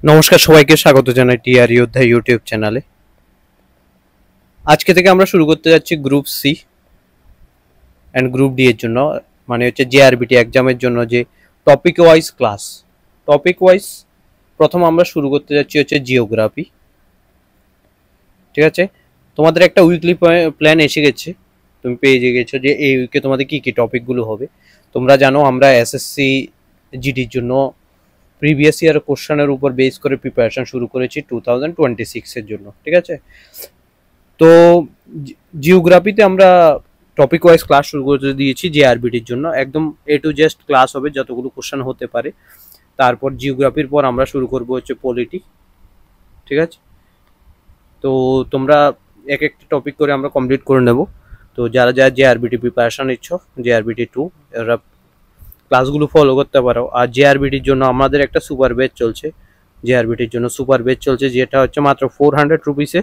নমস্কার, সবাইকে স্বাগত জানাই টিআর যোদ্ধা ইউটিউব চ্যানেলে। আজকে থেকে আমরা শুরু করতে যাচ্ছি group C and group D এর জন্য, মানে হচ্ছে জেআরবিটি এক্সামের জন্য যে topic wise class. Topic wise প্রথম আমরা শুরু করতে যাচ্ছি হচ্ছে জিওগ্রাফি। ঠিক আছে, তোমাদের একটা উইকলি প্ল্যান এসে গেছে, তুমি পেয়ে গেছো যে এই উইকে তোমাদের কী কী টপিকগুলো হবে। তোমরা জানো আমরা এসএসসি জিডির জন্য প্রিভিয়াস ইয়ার কোশ্চেনের উপর বেস করে প্রিপারেশন শুরু করেছি 2026-এর জন্য। ঠিক আছে, তো জিওগ্রাফিতে আমরা টপিক ওয়াইজ ক্লাস শুরু করে দিয়েছি জেআরবিটির জন্য, একদম এ টু জেড ক্লাস হবে যতগুলো কোশ্চেন হতে পারে। তারপর জিওগ্রাফির পর আমরা শুরু করব হচ্ছে পলিটি। ঠিক আছে, তো তোমরা এক একটা টপিক করে আমরা কমপ্লিট করে নেব। তো যারা যারা জেআরবিটি প্রিপারেশন নিচ্ছ, জেআরবিটি 2, এরা ক্লাসগুলো ফলো করতে পারো। আর জেআরবিটির জন্য আমাদের একটা সুপার ব্যাচ চলছে, জেআরবিটির জন্য সুপার ব্যাচ চলছে যেটা হচ্ছে মাত্র 400 রুপিসে।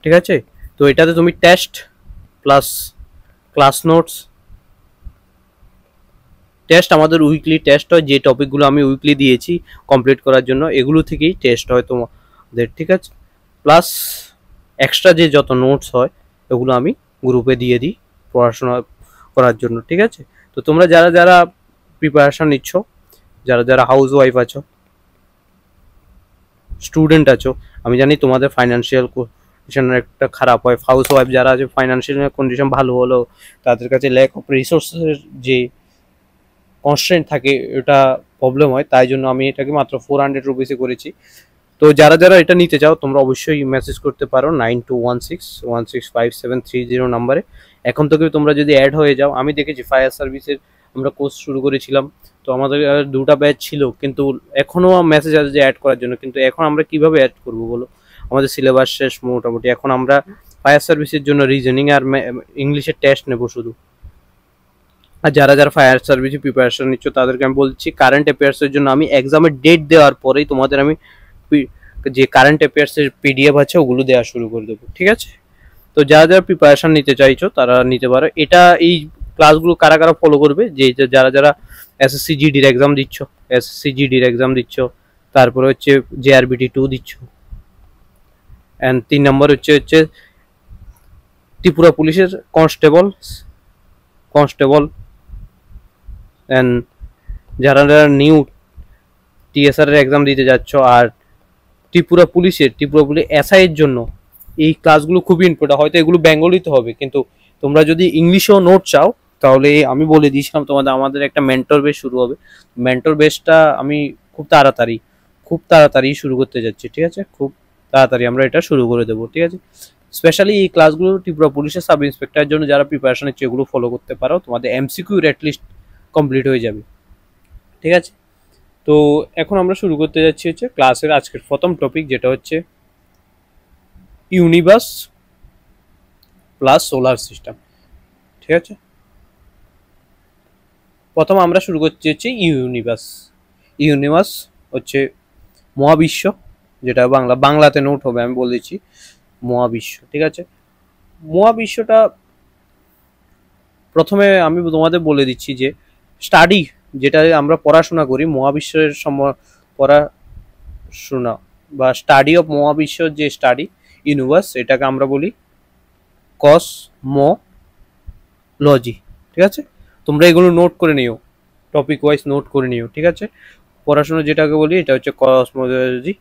ঠিক আছে, তো এটাতে তুমি test plus class notes, test আমাদের উইকলি টেস্ট হয়, যে টপিকগুলো আমি উইকলি দিয়েছি কমপ্লিট করার জন্য এগুলো থেকেই টেস্ট হয় তোমাদের। ঠিক আছে, প্লাস এক্সট্রা যে যত নোটস হয় এগুলো আমি গ্রুপে দিয়ে দিই পড়াশোনা করার জন্য। ঠিক আছে, তো তোমরা যারা যারা প্রিপারেশন নিচ্ছ, যারা যারা হাউস ওয়াইফ আছো, স্টুডেন্ট আছো, আমি জানি তোমাদের ফাইন্যান্সিয়াল কন্ডিশন একটা খারাপ হয়। হাউস ওয়াইফ যারা আছে ফাইন্যান্সিয়াল কন্ডিশন ভালো হলো তাদের কাছে ল্যাক অফ রিসোর্সের যে কনস্ট্রেন্ট থাকে এটা প্রবলেম হয়, তাই জন্য আমি এটাকে মাত্র 400 রুপিসে করেছি। তো যারা যারা এটা নিতে চাও তোমরা অবশ্যই মেসেজ করতে পারো 9216165730 নাম্বারে। এখন থেকে তোমরা যদি অ্যাড হয়ে যাও, আমি দেখেছি ফায়ার সার্ভিসের আমরা কোর্স শুরু করেছিলাম, তো আমাদের দুটা ব্যাচ ছিল, কিন্তু এখনও মেসেজ আছে যে অ্যাড করার জন্য, কিন্তু এখন আমরা কিভাবে অ্যাড করবো বলো, আমাদের সিলেবাস শেষ মোটামুটি। এখন আমরা ফায়ার সার্ভিসের জন্য রিজনিং আর ইংলিশের টেস্ট নেবো শুধু। আর যারা যারা ফায়ার সার্ভিসে প্রিপারেশন নিচ্ছ তাদেরকে আমি বলছি কারেন্ট অ্যাফেয়ার্সের জন্য আমি এক্সামের ডেট দেওয়ার পরেই তোমাদের আমি যে কারেন্ট অ্যাফেয়ার্সের পিডিএফ আছে ওগুলো দেওয়া শুরু করে দেবো। ঠিক আছে, তো যারা যারা প্রিপারেশন নিতে চাইছো তারা নিতে পারো। এটা এই ক্লাসগুলো কারা কারা ফলো করবে, যে যারা যারা এসএসসি জিডির এক্সাম দিচ্ছ, এসএসসি জিডির এক্সাম দিচ্ছ, তারপরে হচ্ছে জেআরবিটি 2 দিচ্ছ, অ্যান্ড 3 নম্বর হচ্ছে ত্রিপুরা পুলিশের কনস্টেবল অ্যান্ড যারা যারা নিউ টিএসআর এর এক্সাম দিতে যাচ্ছ, আর ত্রিপুরা পুলিশ এসআই এর জন্য এই ক্লাসগুলো খুবই ইম্পর্টেন্ট। হয়তো এগুলো বেঙ্গলিতে হবে, কিন্তু তোমরা যদি ইংলিশেও নোট চাও তাহলে আমি বলে দিয়েছিলাম তোমাদের আমাদের একটা মেন্টর বেস শুরু হবে। মেন্টর বেসটা আমি খুব তাড়াতাড়ি শুরু করতে যাচ্ছি। ঠিক আছে, খুব তাড়াতাড়ি আমরা এটা শুরু করে দেবো। ঠিক আছে, স্পেশালি এই ক্লাসগুলো ত্রিপুরা পুলিশের সাব ইন্সপেক্টরের জন্য যারা প্রিপারেশন নিচ্ছে এগুলো ফলো করতে পারো, তোমাদের এমসিকিউ অ্যাটলিস্ট কমপ্লিট হয়ে যাবে। ঠিক আছে, তো এখন আমরা শুরু করতে যাচ্ছি হচ্ছে ক্লাসের আজকের প্রথম টপিক, যেটা হচ্ছে ইউনিভার্স প্লাস সোলার সিস্টেম। ঠিক আছে, প্রথম আমরা শুরু করছি হচ্ছে ইউনিভার্স হচ্ছে মহাবিশ্ব, যেটা বাংলাতে নোট হবে, আমি বলে দিচ্ছি মহাবিশ্ব। ঠিক আছে, মহাবিশ্বটা প্রথমে আমি তোমাদের বলে দিচ্ছি যে স্টাডি যেটা আমরা পড়াশোনা করি মহাবিশ্বের পড়াশোনা বা স্টাডি অফ মহাবিশ্বের যে স্টাডি ইউনিভার্স, এটাকে আমরা বলি কসমোলজি। ঠিক আছে, তোমরা এগুলো নোট করে নিও, টপিক ওয়াইজ নোট করে নিও। ঠিক আছে, পড়াশোনা যেটাকে বলি এটা হচ্ছে কসমোলজি।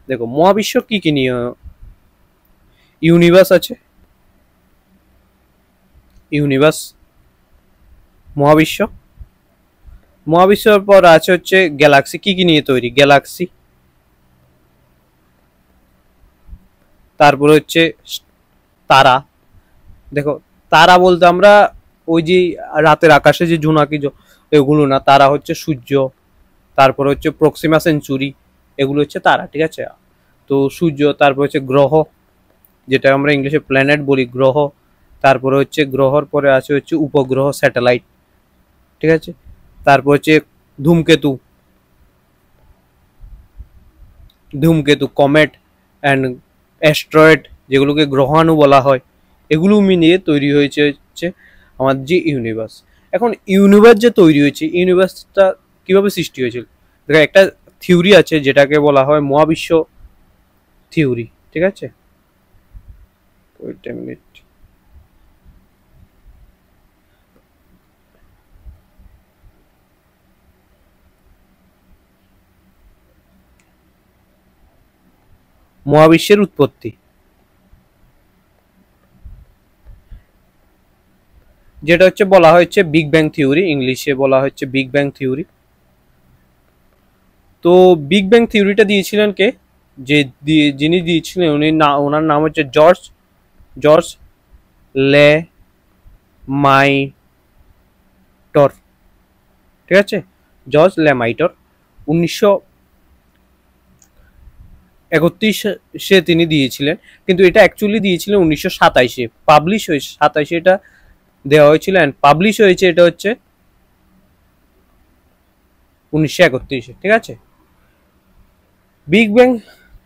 দেখো মহাবিশ্ব কি কি নিয়ে, ইউনিভার্স আছে, মহাবিশ্বের পর আছে হচ্ছে গ্যালাক্সি, কি কি নিয়ে তৈরি, গ্যালাক্সি। তারপরে হচ্ছে তারা। দেখো তারা বলতে আমরা ওই যে রাতের আকাশে যে জোনাকি এগুলো না, তারা হচ্ছে সূর্য। তারপর হচ্ছে প্রক্সিমা সেঞ্চুরি, এগুলো হচ্ছে তারা। ঠিক আছে, তো সূর্য, তারপর হচ্ছে গ্রহ, যেটা আমরা ইংলিশে প্ল্যানেট বলি, গ্রহ। তারপরে হচ্ছে গ্রহর পরে আছে হচ্ছে উপগ্রহ, স্যাটেলাইট। ঠিক আছে, তারপর হচ্ছে ধূমকেতু, কমেট অ্যান্ড অ্যাস্ট্রয়েড, যেগুলোকে গ্রহাণু বলা হয়, এগুলো মিলিয়ে তৈরি হয়েছে হচ্ছে আমার যে ইউনিভার্স। এখন ইউনিভার্স যে তৈরি হয়েছে, ইউনিভার্সটা কিভাবে সৃষ্টি হয়েছিল, দেখো একটা থিওরি আছে যেটাকে বলা হয় মহাবিশ্ব থিওরি, ঠিক আছে। Wait a minute. মহাবিশ্বের উৎপত্তি, যেটা হচ্ছে বলা হচ্ছে বিগ ব্যাং থিওরি, ইংলিশে বলা হচ্ছে বিগ ব্যাং থিওরি। তো বিগ ব্যাং থিওরিটা দিয়েছিলেন কে, যে যিনি দিয়েছিলেন উনি ওনার নাম হচ্ছে জর্জ জর্জ লে মাইটর, ঠিক আছে, জর্জ লে মাইটর। 1931 তিনি দিয়েছিলেন, কিন্তু এটা অ্যাকচুয়ালি দিয়েছিলেন 1927, পাবলিশ হয়েছে 27 এটা দেওয়া হয়েছিল, অ্যান্ড পাবলিশ হয়েছে এটা হচ্ছে 1931, ঠিক আছে। বিগ ব্যাং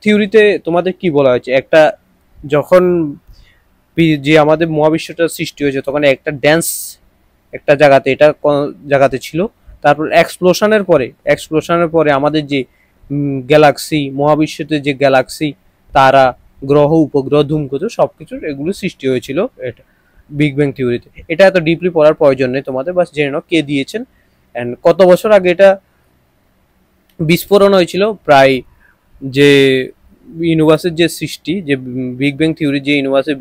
থিওরিতে তোমাদের কি বলা হয়েছে, একটা যখন যে আমাদের মহাবিশ্বটা সৃষ্টি হয়েছে তখন একটা ড্যান্স একটা জায়গাতে, এটা জায়গাতে ছিল, তারপর এক্সপ্লোশনের পরে আমাদের যে গ্যালাক্সি, মহাবিশ্বতে যে গ্যালাক্সি, তারা, গ্রহ, উপগ্রহ, ধূমকেতু সবকিছুর এগুলো সৃষ্টি হয়েছিল এটা বিগ ব্যাং থিওরিতে। এটা এত ডিপলি পড়ার প্রয়োজন নেই তোমাদের, বাস জেনে নাও কে দিয়েছেন অ্যান্ড কত বছর আগে এটা বিস্ফোরণ হয়েছিল। প্রায় যে ইউনিভার্সের যে সৃষ্টি, যে বিগ ব্যাং থিওরি, যে ইউনিভার্সের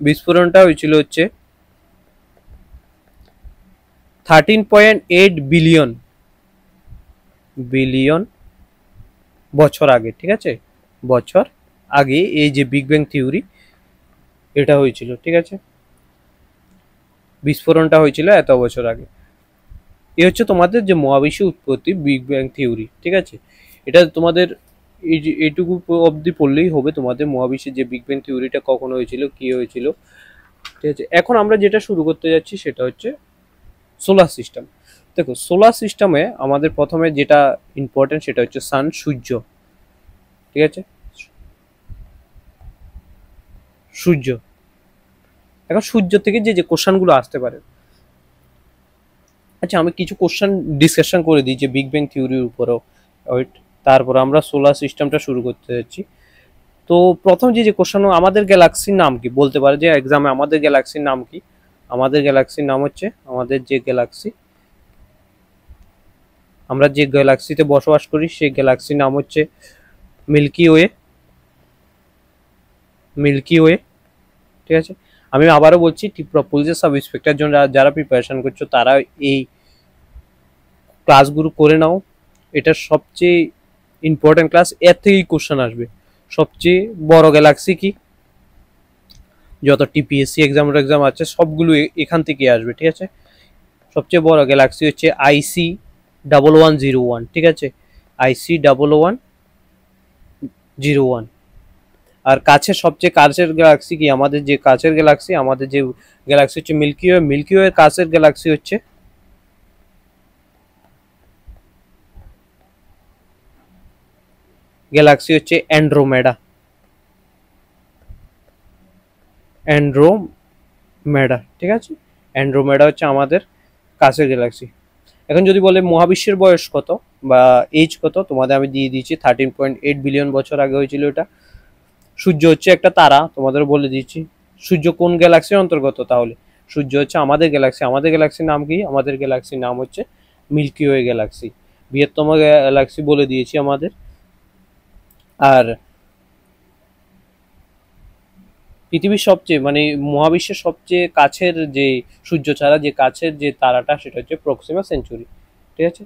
বিস্ফোরণটা হয়েছিল হচ্ছে 13.8 বিলিয়ন বছর আগে, ঠিক আছে, বছর আগে এই যে বিগ ব্যাং থিওরি এটা হয়েছিল, ঠিক আছে, বিস্ফোরণটা হয়েছিল এত বছর আগে। এ হচ্ছে তোমাদের যে মহাবিশ্ব উৎপত্তি, বিগ ব্যাং থিওরি, ঠিক আছে। এটা তোমাদের এইটুকু অবধি পড়লেই হবে তোমাদের মহাবিশ্বের যে বিগ ব্যাং থিওরিটা কখন হয়েছিল, কি হয়েছিল, ঠিক আছে। এখন আমরা যেটা শুরু করতে যাচ্ছি সেটা হচ্ছে সোলার সিস্টেম। দেখো সোলার সিস্টেমে আমাদের প্রথমে যেটা ইম্পর্টেন্ট সেটা হচ্ছে সান, সূর্য, ঠিক আছে, সূর্য। এখন সূর্য থেকে যে যে কোশ্চেনগুলো আসতে পারে, আচ্ছা আমি কিছু কোশ্চেন ডিসকাশন করে দিই যে বিগ ব্যাং থিওরির উপরেও, ওয়েট, তারপর আমরা সোলার সিস্টেমটা শুরু করতে যাচ্ছি। তো প্রথম যে যে কোশ্চেন, আমাদের গ্যালাক্সির নাম কি, বলতে পারে যে এক্সামে আমাদের গ্যালাক্সির নাম কি। আমাদের গ্যালাক্সির নাম হচ্ছে, আমাদের যে গ্যালাক্সি, আমরা যে গ্যালাক্সিতে বসবাস করি সেই গ্যালাক্সির নাম হচ্ছে মিল্কি ওয়ে, মিল্কি ওয়ে, ঠিক আছে। আমি আবারও বলছি, পুলিশের সাব ইন্সপেক্টর জন্য যারা প্রিপারেশন করছো তারা এই ক্লাসগুলো করে নাও, এটা সবচেয়ে ইম্পর্টেন্ট ক্লাস, এর থেকেই কোশ্চেন আসবে। সবচেয়ে বড় গ্যালাক্সি কি, যত টিপিএসসি এক্সাম আছে সবগুলো এখান থেকে আসবে, ঠিক আছে। সবচেয়ে বড় গ্যালাক্সি হচ্ছে IC1101, ঠিক আছে, IC1101। আর কাছের সবচেয়ে কাছের গ্যালাক্সি কি, আমাদের যে কাছের গ্যালাক্সি, আমাদের যে গ্যালাক্সি হচ্ছে মিল্কি ওয়ে, মিল্কি ওয়ে কাছের গ্যালাক্সি হচ্ছে অ্যান্ড্রোমেডা, অ্যান্ড্রোমেডা, ঠিক আছে। অ্যান্ড্রোমেডা হচ্ছে আমাদের কাছের গ্যালাক্সি। এখন যদি বলে মহাবিশ্বের বয়স কত বা এজ কত, তোমাদের আমি দিয়ে দিয়েছি 13.8 বিলিয়ন বছর আগে হয়েছিল এটা। সূর্য হচ্ছে একটা তারা, তোমাদের বলে দিচ্ছি। সূর্য কোন গ্যালাক্সির অন্তর্গত, তাহলে সূর্য হচ্ছে আমাদের গ্যালাক্সি। আমাদের গ্যালাক্সির নাম কি, আমাদের গ্যালাক্সির নাম হচ্ছে মিল্কি ওয়ে গ্যালাক্সি, বৃহত্তম গ্যালাক্সি বলে দিয়েছি আমাদের। আর পৃথিবীর সবচেয়ে মানে মহাবিশ্বের সবচেয়ে কাছের যে সূর্য ছাড়া যে কাছের যে তারাটা সেটা হচ্ছে প্রক্সিমা সেঞ্চুরি, ঠিক আছে।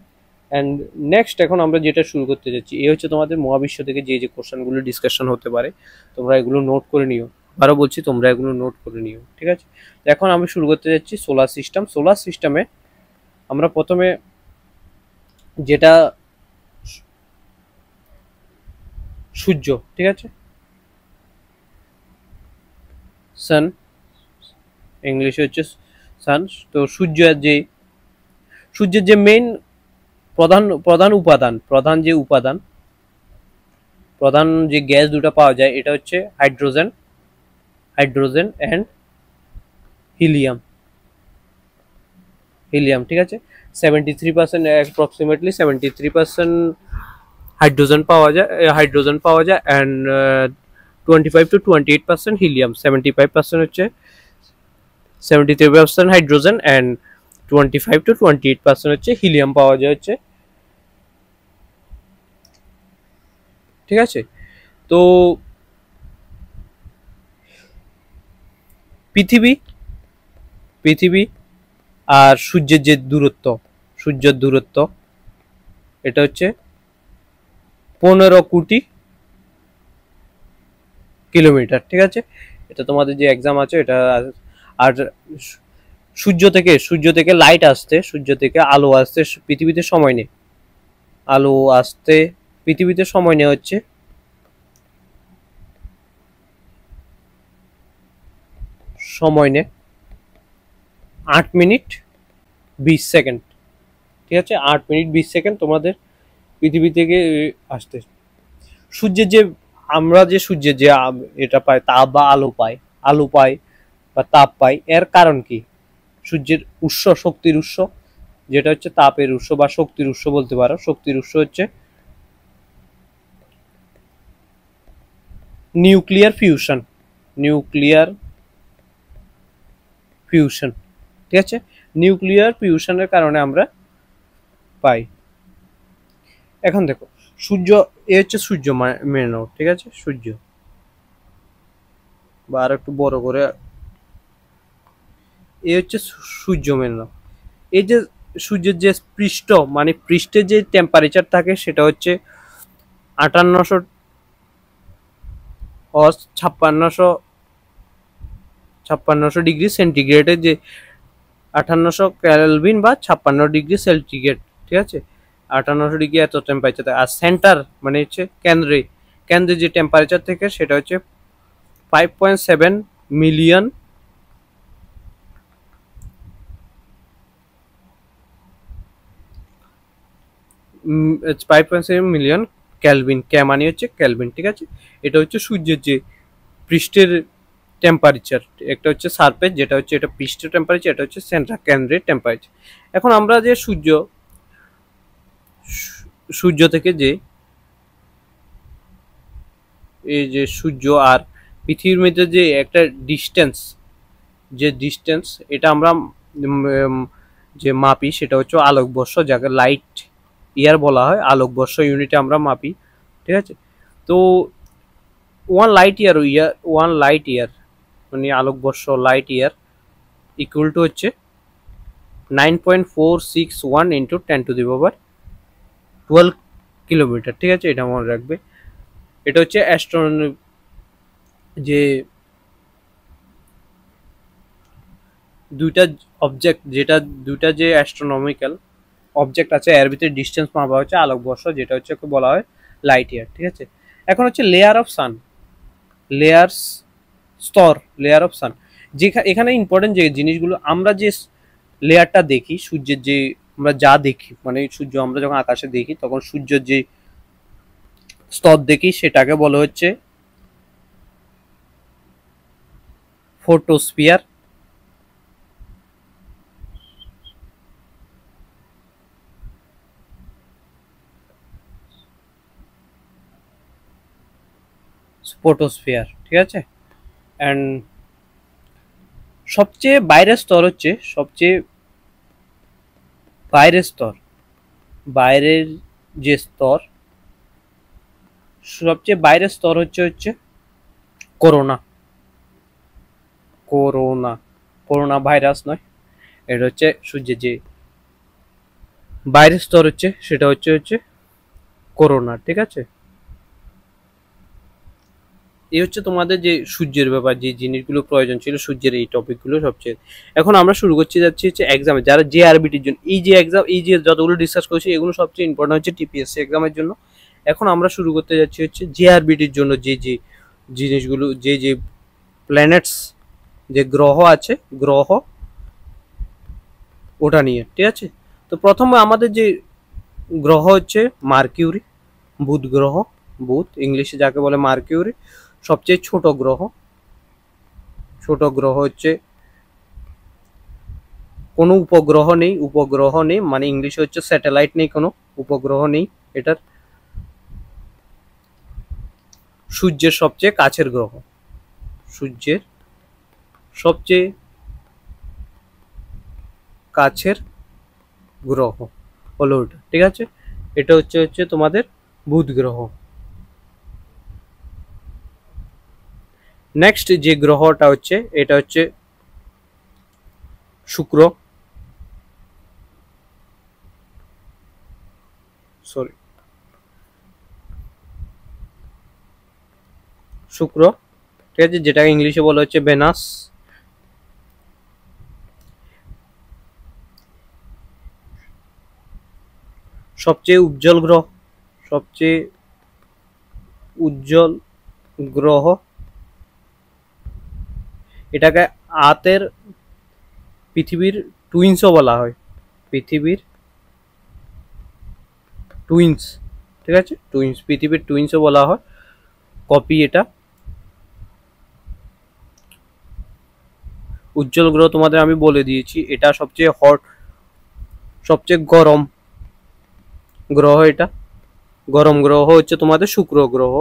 অ্যান্ড নেক্সট এখন আমরা যেটা শুরু করতে যাচ্ছি, এই হচ্ছে তোমাদের মহাবিশ্ব থেকে যে যে কোশ্চেনগুলো ডিসকাশন হতে পারে, তোমরা এগুলো নোট করে নিও। আরও বলছি তোমরা এগুলো নোট করে নিও, ঠিক আছে। এখন আমি শুরু করতে যাচ্ছি সোলার সিস্টেম। সোলার সিস্টেমে আমরা প্রথমে যেটা সূর্য, ঠিক আছে, সান, ইংলিশে হচ্ছে সান। তো সূর্যের যে মেইন প্রধান যে গ্যাস দুটো পাওয়া যায় এটা হচ্ছে হাইড্রোজেন অ্যান্ড হিলিয়াম, ঠিক আছে। 73%, অ্যাপ্রক্সিমেটলি 73% হাইড্রোজেন পাওয়া যায় অ্যান্ড 25 to 28% হিলিয়াম, 75% হচ্ছে 73% হাইড্রোজেন অ্যান্ড 25 to 28% হচ্ছে হিলিয়াম পাওয়া যায় হচ্ছে, ঠিক আছে। তো পৃথিবী আর সূর্যের যে দূরত্ব এটা হচ্ছে 15 কোটি কিলোমিটার, ঠিক আছে। এটা তোমাদের যে এক্সাম আছে এটা। আর সূর্য থেকে লাইট আসতে, সূর্য থেকে আলো আসতে পৃথিবীতে সময় নেই, আলো আসতে পৃথিবীতে সময় নেই হচ্ছে 8 মিনিট 20 সেকেন্ড, ঠিক আছে। 8 মিনিট 20 সেকেন্ড তোমাদের পৃথিবী থেকে আসতে। সূর্যের যে আমরা যে সূর্যের যে এটা পাই, তাপ বা আলো পাই বা তাপ পাই, এর কারণ কি? সূর্যের উৎস, শক্তির উৎস যেটা হচ্ছে তাপের উৎস বা শক্তির উৎস বলতে পারো, শক্তির উৎস হচ্ছে নিউক্লিয়ার ফিউশন, ঠিক আছে। নিউক্লিয়ার ফিউশনের কারণে আমরা পাই। এখন দেখো সূর্য, এ হচ্ছে সূর্য মেনে নাও, ঠিক আছে। সূর্য বা আর একটু বড় করে, এ হচ্ছে সূর্য মেনে নাও। এই যে সূর্যের যে পৃষ্ঠের যে টেম্পারেচার থাকে সেটা হচ্ছে 5800 ডিগ্রি সেন্টিগ্রেডের যে 5800 কেলভিন বা 56 ডিগ্রি সেন্টিগ্রেড, ঠিক আছে। 5800 ডিগ্রি এত টেম্পারেচার থাকে। আর সেন্টার মানে হচ্ছে কেন্দ্রে যে টেম্পারেচার থাকে সেটা হচ্ছে 5.7 মিলিয়ন ক্যালভিন। মানে হচ্ছে ক্যালভিন, ঠিক আছে। এটা হচ্ছে সূর্যের যে পৃষ্ঠের টেম্পারেচার, একটা হচ্ছে সারফেস যেটা হচ্ছে এটা পৃষ্ঠের টেম্পারেচার, এটা হচ্ছে সেন্টার কেন্দ্রের টেম্পারেচার। এখন আমরা যে সূর্য থেকে যে এই যে সূর্য আর পৃথিবীর মধ্যে যে একটা ডিস্টেন্স এটা আমরা যে মাপি সেটা হচ্ছে আলোকবর্ষ, যাকে লাইট ইয়ার বলা হয়। আলোকবর্ষ ইউনিটে আমরা মাপি, ঠিক আছে। তো 1 লাইট ইয়ার মানে আলোকবর্ষ, লাইট ইয়ার ইকুয়াল টু হচ্ছে 9.461 ইন্টু 10⁻12 কিলোমিটার, ঠিক আছে। এটা মনে রাখবে। এটা হচ্ছে অ্যাস্ট্রোনমি যে দুইটা যে অ্যাস্ট্রোনমিক্যাল অবজেক্ট আছে এর ভিতরে ডিস্টেন্স মাপা হচ্ছে আলোকবর্ষ, যেটা হচ্ছে বলা হয় লাইট ইয়ার, ঠিক আছে। এখন হচ্ছে layer of sun, layer of sun. এখানে ইম্পর্টেন্ট যে জিনিসগুলো, আমরা যে লেয়ারটা দেখি সূর্যের, যে আমরা যা দেখি মানে সূর্য আমরা যখন আকাশে দেখি তখন সূর্যের যে স্তর দেখি সেটাকে বলা হচ্ছে ফটোস্ফিয়ার। ঠিক আছে। অ্যান্ড সবচেয়ে বাইরের স্তর হচ্ছে বাইরের যে স্তর, সবচেয়ে বাইরের স্তর হচ্ছে করোনা ভাইরাস নয়, এটা হচ্ছে সূর্যের যে বাইরের স্তর হচ্ছে সেটা হচ্ছে করোনা, ঠিক আছে। এই হচ্ছে তোমাদের যে সূর্যের ব্যাপার যে জিনিসগুলো প্রয়োজন ছিল সূর্যের এই টপিকগুলো সবচেয়ে। এখন আমরা শুরু যাচ্ছি হচ্ছে এক্সামে যারা জেআরবিটির জন্য এই যে যতগুলো ডিসকাস করছি এগুলো সবচেয়ে ইম্পর্টেন্ট হচ্ছে টিপিএসসি এক্সামের জন্য। এখন আমরা শুরু করতে যাচ্ছি হচ্ছে জেআরবিটির জন্য যে জিনিসগুলো, যে প্ল্যানেটস, যে গ্রহ আছে, ওটা নিয়ে, ঠিক আছে। তো প্রথমে আমাদের যে গ্রহ হচ্ছে মার্কিউরি, বুধ ইংলিশে যাকে বলে মার্কিউরি, সবচেয়ে ছোট গ্রহ হচ্ছে, কোনো উপগ্রহ নেই মানে ইংলিশে হচ্ছে স্যাটেলাইট নেই, কোনো উপগ্রহ নেই এটার। সূর্যের সবচেয়ে কাছের গ্রহ, সূর্যের সবচেয়ে কাছের গ্রহ হলো ওটা, ঠিক আছে। এটা হচ্ছে তোমাদের বুধ গ্রহ। নেক্সট যে গ্রহটা হচ্ছে এটা হচ্ছে শুক্র, সরি শুক্র, ঠিক আছে, যেটাকে ইংলিশে বলা হচ্ছে ভেনাস। সবচেয়ে উজ্জ্বল গ্রহ, সবচেয়ে উজ্জ্বল গ্রহ, এটাকে আতের পৃথিবীর টুইন্সও বলা হয়, পৃথিবীর টুইন্স, ঠিক আছে, টুইন্স, পৃথিবীর টুইন্সও বলা হয়, কপি এটা। উজ্জ্বল গ্রহ তোমাদের আমি বলে দিয়েছি, এটা সবচেয়ে হট, সবচেয়ে গরম গ্রহ, এটা গরম গ্রহ হচ্ছে তোমাদের শুক্র গ্রহ।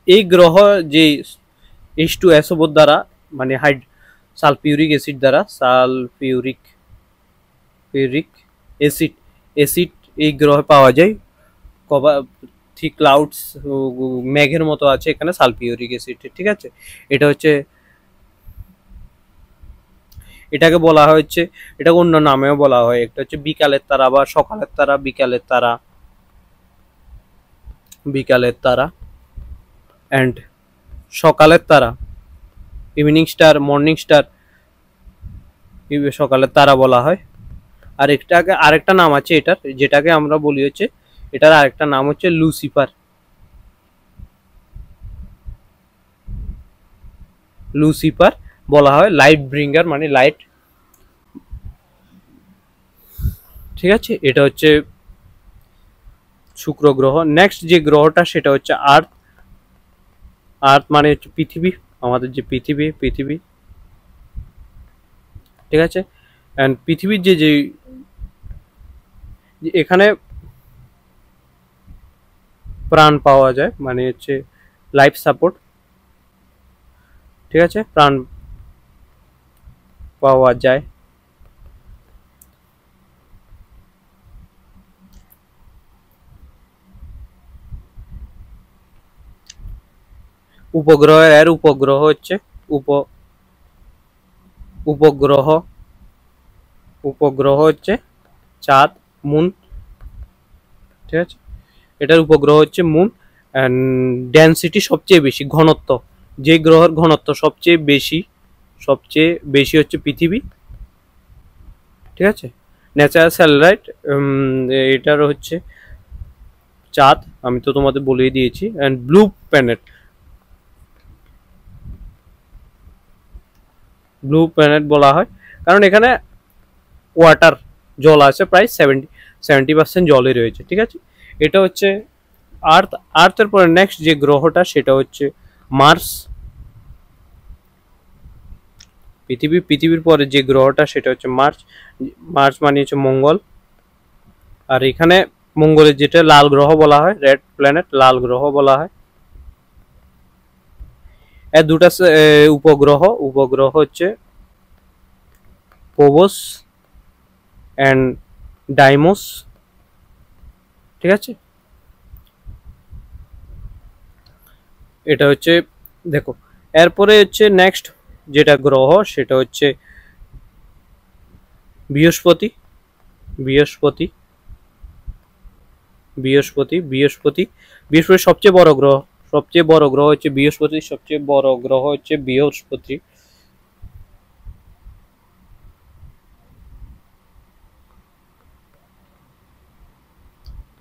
এই গ্রহ যে H2SO4 দ্বারা মানে সালফিউরিক অ্যাসিড দ্বারা, সালফিউরিক অ্যাসিড অ্যাসিড এই গ্রহে পাওয়া যায়। থিক ক্লাউডস, মেঘের মতো আছে এখানে সালফিউরিক অ্যাসিড, ঠিক আছে। এটা হচ্ছে, এটাকে বলা হচ্ছে, এটাকে অন্য নামেও বলা হয়, একটা হচ্ছে বিকালের তারা বা সকালের তারা, বিকালের তারা, বিকালের তারা অ্যান্ড সকালের তারা, ইভিনিং স্টার, মর্নিং স্টার, সকালের তারা বলা হয়। আর এটাকে আরেকটা নাম আছে এটার, যেটাকে আমরা বলি হচ্ছে, এটার আরেকটা নাম হচ্ছে লুসিফার। লুসিফার বলা হয়, লাইট ব্রিঙ্গার মানে লাইট, ঠিক আছে। এটা হচ্ছে শুক্র গ্রহ। নেক্সট যে গ্রহটা সেটা হচ্ছে আর্থ। আর্থ মানে হচ্ছে পৃথিবী, আমাদের যে পৃথিবী, পৃথিবী, ঠিক আছে। অ্যান্ড পৃথিবীর যে এখানে প্রাণ পাওয়া যায়, মানে হচ্ছে লাইফ সাপোর্ট, ঠিক আছে, প্রাণ পাওয়া যায়। উপগ্রহ, এর উপগ্রহ হচ্ছে উপগ্রহ, উপগ্রহ হচ্ছে চাঁদ, মুন, ঠিক আছে। এটার উপগ্রহ হচ্ছে মুন। অ্যান্ড ডেন্সিটি সবচেয়ে বেশি, ঘনত্ব, যে গ্রহের ঘনত্ব সবচেয়ে বেশি, সবচেয়ে বেশি হচ্ছে পৃথিবী, ঠিক আছে। ন্যাচারাল স্যাটেলাইট, এটার হচ্ছে চাঁদ, আমি তো তোমাদের বলেই দিয়েছি। And blue planet, blue planet বলা হয় কারণ এখানে ওয়াটার, জল আছে প্রায় 70% জলই রয়েছে, ঠিক আছে। এটা হচ্ছে আর্থ। আর্থের পরে নেক্সট যে গ্রহটা সেটা হচ্ছে মার্স। পৃথিবীর পরে যে গ্রহটা সেটা হচ্ছে মার্স। মার্স মানে হচ্ছে মঙ্গল। আর এখানে মঙ্গলের যেটা লাল গ্রহ বলা হয়, রেড প্ল্যানেট, লাল গ্রহ বলা হয়। এর দুটা উপগ্রহ, উপগ্রহ হচ্ছে ফোবস অ্যান্ড ডাইমোস, ঠিক আছে। এটা হচ্ছে, দেখো, এরপরে হচ্ছে নেক্সট যেটা গ্রহ সেটা হচ্ছে বৃহস্পতি। বৃহস্পতি, বৃহস্পতি, বৃহস্পতি, বৃহস্পতি সবচেয়ে বড় গ্রহ, সবচেয়ে বড় গ্রহ হচ্ছে বৃহস্পতি, সবচেয়ে বড় গ্রহ হচ্ছে বৃহস্পতি।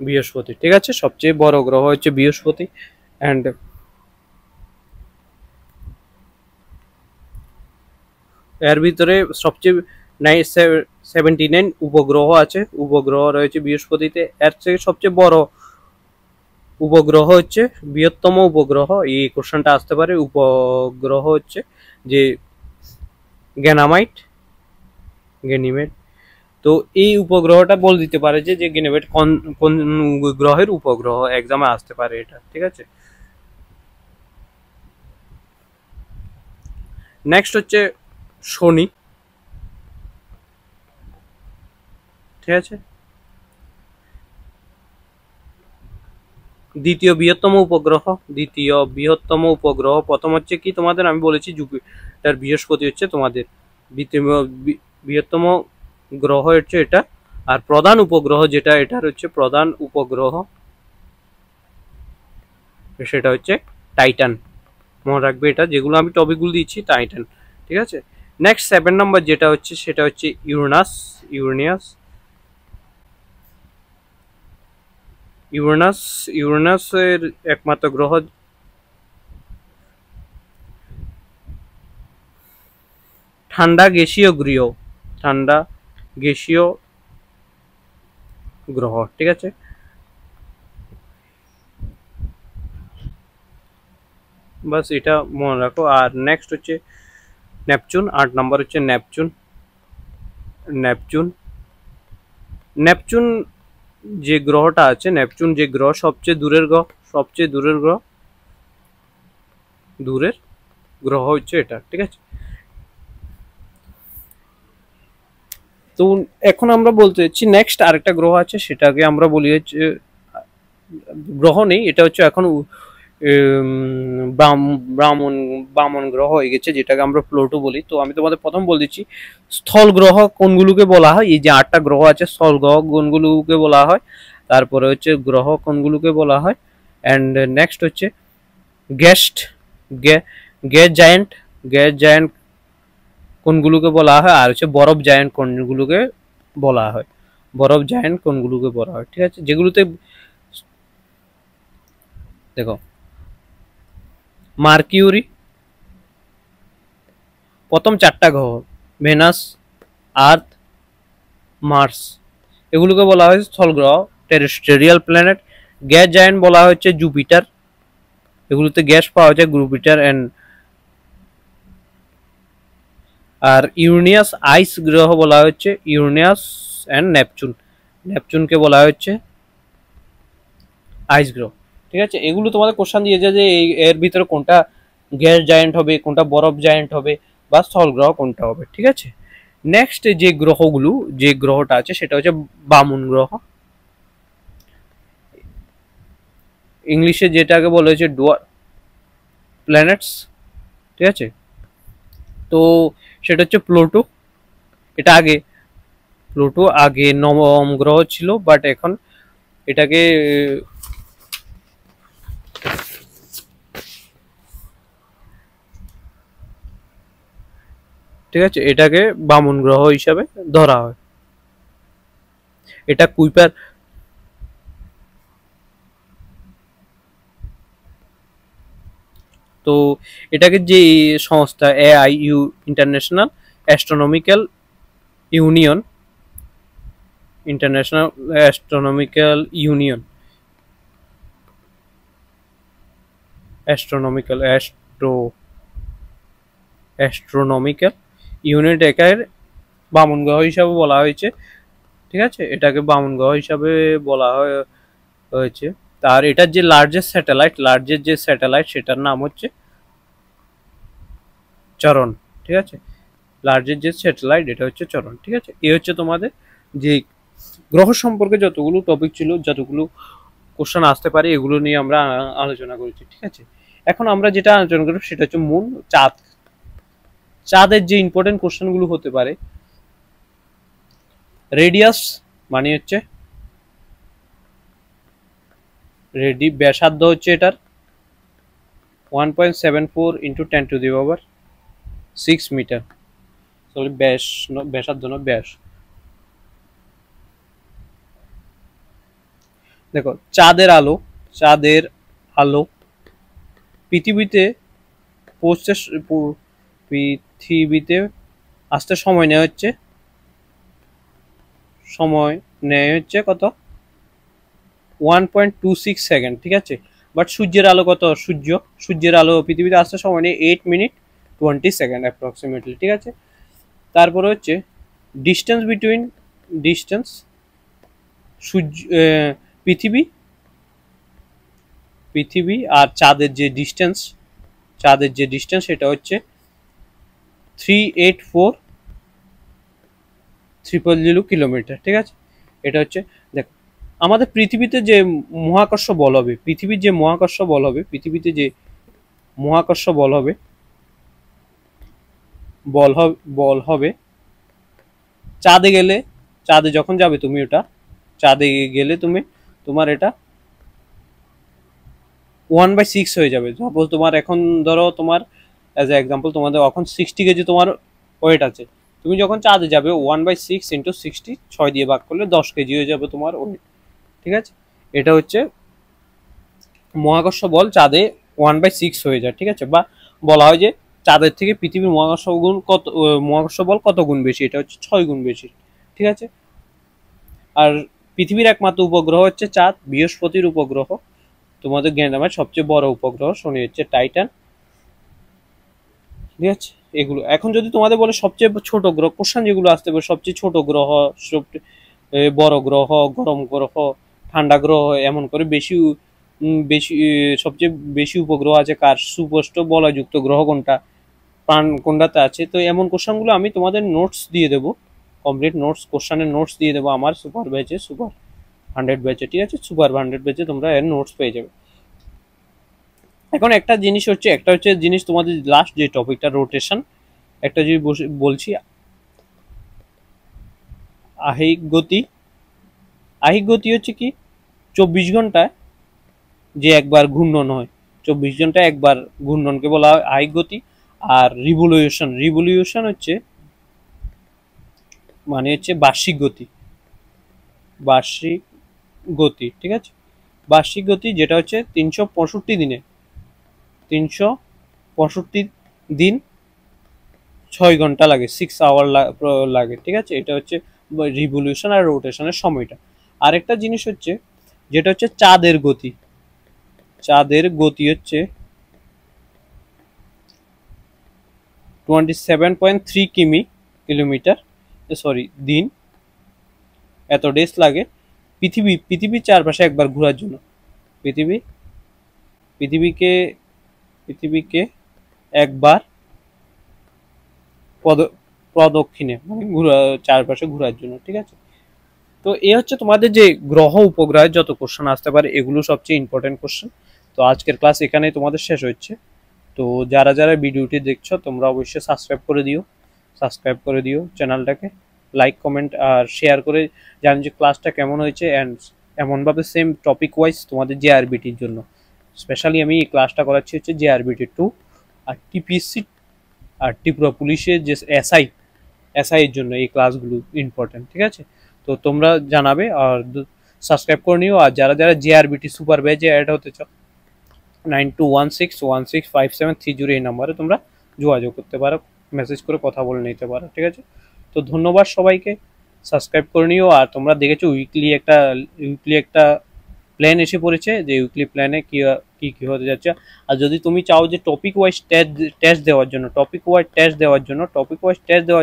বৃহস্পতি, ঠিক আছে, সবচেয়ে বড় গ্রহ হচ্ছে বৃহস্পতি। অ্যান্ড এর ভিতরে সবচেয়ে 79 উপগ্রহ আছে, উপগ্রহ রয়েছে বৃহস্পতিতে। এর থেকে সবচেয়ে বড় উপগ্রহ হচ্ছে, বৃহত্তম উপগ্রহ, এই কোশ্চেনটা আসতে পারে, উপগ্রহ হচ্ছে যে গ্যানামাইট, গ্যানিমেড, তো এই উপগ্রহটা বলে দিতে পারে যে গেনেভেট কোন কোন গ্রহের উপগ্রহ, এক্সামে আসতে পারে এটা, ঠিক আছে। নেক্সট হচ্ছে শনি, ঠিক আছে। দ্বিতীয় বৃহত্তম উপগ্রহ, প্রথম হচ্ছে কি তোমাদের আমি বলেছি জুপিটার, বৃহস্পতি হচ্ছে তোমাদের দ্বিতীয় বৃহত্তম গ্রহ হচ্ছে এটা। আর প্রধান উপগ্রহ যেটা, এটার হচ্ছে প্রধান উপগ্রহ সেটা হচ্ছে টাইটান, মনে রাখবে এটা, যেগুলো আমি টপিকগুলো দিচ্ছি টাইটান, ঠিক আছে। নেক্সট 7 নম্বর যেটা হচ্ছে সেটা হচ্ছে ইউরেনাসের একমাত্র গ্রহ ঠান্ডা গ্যাসীয় গ্রহ, ঠিক আছে। বাস এটা মনে রাখো। আর নেক্সট হচ্ছে নেপচুন, 8 নম্বর হচ্ছে নেপচুন যে গ্রহটা আছে, নেপচুন যে গ্রহ সবচেয়ে দূরের গ্রহ হচ্ছে এটা, ঠিক আছে। তো এখন আমরা বলতে চাচ্ছি নেক্সট আরেকটা গ্রহ আছে, সেটাকে আমরা বলি হচ্ছে গ্রহ নেই, এটা হচ্ছে এখন বামন গ্রহ হয়ে গেছে, যেটাকে আমরা প্লুটো বলি। তো আমি তোমাদের প্রথম বলে দিচ্ছি স্থল গ্রহ কোনগুলোকে বলা হয়। এই যে 8টা গ্রহ আছে, স্থল গ্রহ কোনগুলোকে বলা হয়, তারপরে হচ্ছে গ্রহ কোনগুলোকে বলা হয়, অ্যান্ড নেক্সট হচ্ছে গ্যাস জায়ান্ট কোনগুলোকে বলা হয়, আর হচ্ছে বরফ জায়ান্ট কোনগুলোকে বলা হয়, ঠিক আছে। যেগুলোতে দেখো মার্কিউরি, প্রথম 4টা গ্রহ ভেনাস, আর্থ, মার্স, এগুলোকে বলা হয় স্থল গ্রহ, টেরেস্ট্রিয়াল প্ল্যানেট। গ্যাস জায়ান্ট বলা হচ্ছে জুপিটার, এগুলোতে গ্যাস পাওয়া যায়, জুপিটার আর ইউরেনাস আইস গ্রহ বলা হচ্ছে ইউরেনাস অ্যান্ড নেপচুনকে বলা হচ্ছে আইস গ্রহ, ঠিক আছে। এগুলো তোমাদের কোশ্চেন দিয়েছে যে এর ভিতরে কোনটা গ্যাস জায়ান্ট হবে, কোনটা বরফ জায়ান্ট হবে, বা স্থল গ্রহ কোনটা হবে, ঠিক আছে। নেক্সট যে গ্রহটা আছে সেটা হচ্ছে বামন গ্রহ, ইংলিশে যেটাকে বলা হয়েছে ডুয়ার্ফ প্ল্যানেটস, ঠিক আছে। তো সেটা হচ্ছে প্লুটো। প্লুটো আগে নবম গ্রহ ছিল, বাট এখন এটাকে ঠিক আছে, এটাকে বামন গ্রহ হিসাবে ধরা হয়। এটা কুইপার তো এটাকে যে সংস্থা AIU international astronomical union astronomical unit একের বামন গ্রহ হিসাবে বলা হয়েছে, ঠিক আছে। এটাকে বামন গ্রহ হিসাবে বলা হয়েছে। তার এটার যে লার্জেস্ট স্যাটেলাইট সেটার নাম হচ্ছে চরণ, ঠিক আছে। লার্জেস্ট যে স্যাটেলাইট এটা হচ্ছে চরণ, ঠিক আছে। এই হচ্ছে তোমাদের যে গ্রহ সম্পর্কে যতগুলো টপিক ছিল, যতগুলো কোশ্চেন আসতে পারে, এগুলো নিয়ে আমরা আলোচনা করেছি, ঠিক আছে। এখন আমরা যেটা আলোচনা করব সেটা হচ্ছে মুন, চাঁদের যে ইম্পর্টেন্ট কোশ্চেনগুলো হতে পারে। রেডিয়াস মানে হচ্ছে ব্যাসার্ধ হচ্ছে এটার 1.74 × 10⁶ মিটার, ব্যাসার্ধ না ব্যাস। দেখো চাঁদের আলো পৃথিবীতে আসতে সময় নেয় হচ্ছে কত 1.26 সেকেন্ড, ঠিক আছে। বাট সূর্যের আলো কত, সূর্যের আলো পৃথিবীতে আসতে সময় নেয় 8 মিনিট 20 সেকেন্ড অ্যাপ্রক্সিমেটলি, ঠিক আছে। তারপরে হচ্ছে ডিস্টেন্স বিটুইন ডিস্টেন্স সূর্য পৃথিবী আর চাঁদের যে ডিস্টেন্স সেটা হচ্ছে 384,300 কিলোমিটার। ঠিক আছে, এটা হচ্ছে দেখো আমাদের পৃথিবীতে যে মহাকর্ষ বল হবে, পৃথিবীতে যে মহাকর্ষ বল হবে চাঁদে যখন যাবে তুমি, চাঁদে গেলে তোমার এটা 1/6 হয়ে যাবে। সাপোজ তোমার এখন ধরো তোমার অ্যাজ এ এক্সাম্পল তোমাদের এখন 60 কেজি তোমার ওয়েট আছে, তুমি যখন চাঁদে যাবে 1/6 ইন্টু 60 6 দিয়ে ভাগ করলে 10 কেজি হয়ে যাবে তোমার ওয়েট। ঠিক আছে, এটা হচ্ছে মহাকর্ষ বল চাঁদে 1/6 হয়ে যায়। ঠিক আছে, বা বলা হয় যে চাঁদের থেকে পৃথিবীর মহাকর্ষ বল কত গুণ বেশি, এটা হচ্ছে 6 গুণ বেশি। ঠিক আছে, আর পৃথিবীর একমাত্র উপগ্রহ হচ্ছে চাঁদ। বৃহস্পতির উপগ্রহ তোমাদের জ্ঞানের সবচেয়ে বড় উপগ্রহ শনি হচ্ছে টাইটান। ঠিক আছে, এগুলো এখন যদি তোমাদের বলে সবচেয়ে ছোট গ্রহ, কোশ্চেন যেগুলো আসতে পারে সবচেয়ে ছোট গ্রহ, বড় গ্রহ, গরম গ্রহ, ঠান্ডা গ্রহ, এমন করে বেশি সবচেয়ে বেশি উপগ্রহ আছে কার, সুস্পষ্ট বলয়যুক্ত গ্রহ কোনটা, প্রাণ কোনটাতে আছে, তো এমন কোশ্চেনগুলো আমি তোমাদের নোটস দিয়ে দেবো, কমপ্লিট নোটস, কোশ্চেনের নোটস দিয়ে দেবো আমার সুপার 100 ব্যাচে। ঠিক আছে, সুপার 100 ব্যাচে তোমরা এর নোটস পেয়ে যাবে। এখন একটা জিনিস তোমাদের লাস্ট যে টপিকটা রোটেশন, একটা যদি বলছি আহিক গতি হচ্ছে কি 24 ঘন্টায় যে একবার ঘূর্ণন হয়, 24 ঘন্টায় একবার ঘূর্ণনকে বলা হয় আহিক গতি। আর রিভলিউশন হচ্ছে বার্ষিক গতি। ঠিক আছে, বার্ষিক গতি যেটা হচ্ছে 365 দিন 6 ঘন্টা লাগে, 6 আওয়ার লাগে। ঠিক আছে, এটা হচ্ছে রিভলিউশন আর রোটেশনের সময়টা। আরেকটা জিনিস হচ্ছে যেটা হচ্ছে চাঁদের গতি হচ্ছে 27.3 কিলোমিটার দিন, এত ডেজ লাগে পৃথিবীর চারপাশে একবার ঘোরার জন্য। পৃথিবীকে একবার প্রদক্ষিণে চারপাশে ঘোরার জন্য। ঠিক আছে, তো এই হচ্ছে তোমাদের যে গ্রহ উপগ্রহের যত কোশ্চেন আসতে পারে, এগুলো সবচেয়ে ইম্পর্টেন্ট কোশ্চেন। তো আজকের ক্লাস এখানেই তোমাদের শেষ হচ্ছে। তো যারা ভিডিওটি দেখছো তোমরা অবশ্যই সাবস্ক্রাইব করে দিও চ্যানেলটাকে, লাইক কমেন্ট আর শেয়ার করে জানি যে ক্লাসটা কেমন হয়েছে। অ্যান্ড এমনভাবে সেম টপিক ওয়াইজ তোমাদের জেআরবিটির জন্য স্পেশালি আমি এই ক্লাসটা করাচ্ছি হচ্ছে জেআরবিটি 2 আর টিপিএসসি আর ত্রিপুরা পুলিশের যে এসআই এর জন্য এই ক্লাসগুলো ইম্পর্টেন্ট। ঠিক আছে, তো তোমরা জানাবে আর সাবস্ক্রাইব করে নিও। আর যারা জেআরবিটি সুপার ব্যাচে অ্যাড হতে চাও 9216165730 এই নাম্বারে তোমরা যোগাযোগ করতে পারো, মেসেজ করে কথা বলে নিতে পারো। ঠিক আছে, তো ধন্যবাদ সবাইকে, সাবস্ক্রাইব করে নিও। আর তোমরা দেখেছো উইকলি একটা প্ল্যান এসে পড়েছে, যে উইকলি প্ল্যানে কি হতে যাচ্ছে। আর যদি তুমি চাও যে টপিক ওয়াইজ টেস্ট দেওয়ার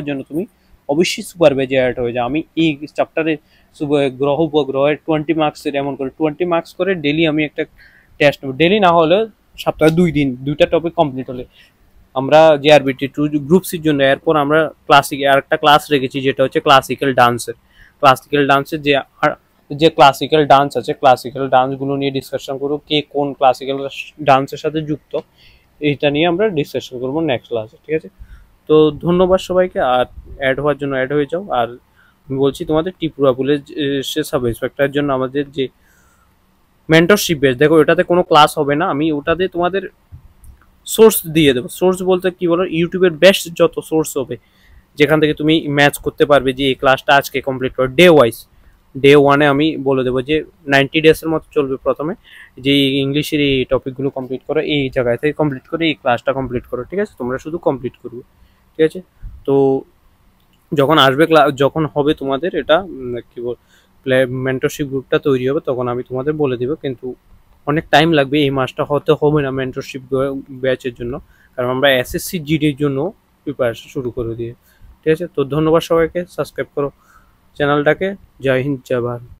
জন্য তুমি অবশ্যই সুপার ব্যাচে অ্যাড হয়ে যাও। আমি এই চ্যাপ্টারে গ্রহ উপগ্রহের 20 মার্কসের এমন করে 20 মার্কস করে ডেলি আমি একটা টেস্ট নেব, ডেলি না হলে সপ্তাহে 2 দিন 2টা টপিক কমপ্লিট হলে আমরা জেআরবিটি 2 গ্রুপ সির জন্য। এরপর আমরা আরেকটা ক্লাস রেখেছি যেটা হচ্ছে ক্লাসিক্যাল ডান্সের যে ক্লাসিক্যাল ডান্স আছে, ক্লাসিক্যাল ডান্সগুলো নিয়ে ডিসকাশন করবো, কে কোন ক্লাসিক্যাল ডান্সের সাথে যুক্ত, এইটা নিয়ে আমরা ডিসকাশন করবো নেক্সট ক্লাসে। ঠিক আছে, তো ধন্যবাদ সবাইকে, আর অ্যাড হওয়ার জন্য অ্যাড হয়ে যাও। আর আমি বলছি তোমাদের ত্রিপুরা পুলিশ সাব ইন্সপেক্টরের জন্য আমাদের যে মেন্টরশিপ বেস, দেখো ওটাতে কোনো ক্লাস হবে না, আমি ওটাতে তোমাদের সোর্স দিয়ে দেবো। সোর্স বলতে কি বলো, ইউটিউবের বেস্ট যত সোর্স হবে যেখান থেকে তুমি ম্যাচ করতে পারবে যে এই ক্লাসটা আজকে কমপ্লিট করো ডে 1-এ আমি বলে দেবো যে 90 ডেজের মতো চলবে। প্রথমে যে ইংলিশের এই টপিকগুলো কমপ্লিট করো, এই জায়গায় থেকে কমপ্লিট করে এই ক্লাসটা কমপ্লিট করো। ঠিক আছে, তোমরা শুধু কমপ্লিট করবে। ঠিক আছে, তো যখন হবে তোমাদের এটা কি বল মেন্টরশিপ গ্রুপটা তৈরি হবে, তখন আমি তোমাদের বলে দেবো। কিন্তু অনেক টাইম লাগবে, এই মাসটা হতে হবে না মেন্টরশিপ ব্যাচের জন্য, কারণ আমরা এসএসসি জিডির জন্য প্রিপারেশন শুরু করে দিয়ে। ঠিক আছে, তো ধন্যবাদ সবাইকে, সাবস্ক্রাইব করো। চ্যানেলটাকে। জয় হিন্দ, জয় ভারত।